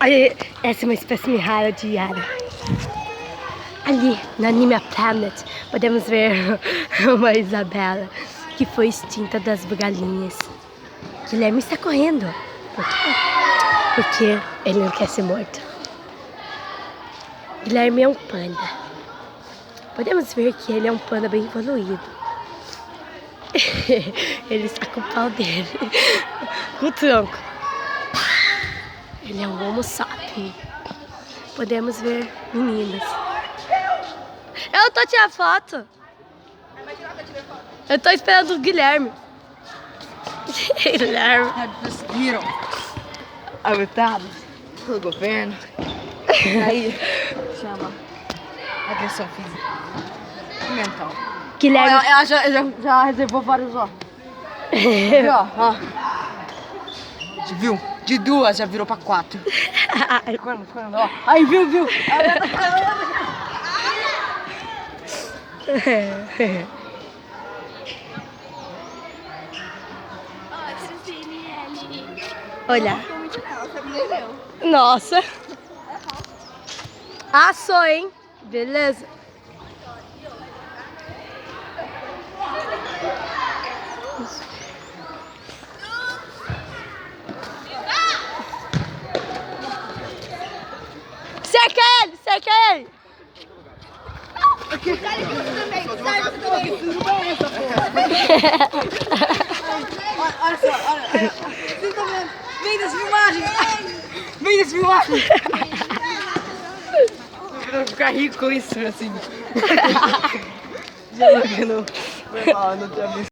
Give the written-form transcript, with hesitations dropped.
Olha, essa é uma espécie rara de ara. Ali, na Anime Planet, podemos ver uma Isabela que foi extinta das galinhas. Guilherme está correndo. Por quê? Porque ele não quer ser morto. Guilherme é um panda. Podemos ver que ele é um panda bem evoluído. Ele está com o pau dele, com o tronco. Ele é um homo sapiens. Podemos ver meninas. Eu tô tirando foto. Eu tô esperando o Guilherme. Guilherme. Conseguiram habilitados pelo governo. Aí chama agressão física e mental. Guilherme. Ela já reservou vários, ó. Ó. Viu? De 2 já virou pra 4. Quando, ó. Aí, viu? Olha. Nossa. Assou, hein? Beleza. Cerca ele! Olha só. Vocês estão vendo? Vem das filmagens! Eu vou ficar rico com isso, assim. Já não tinha visto.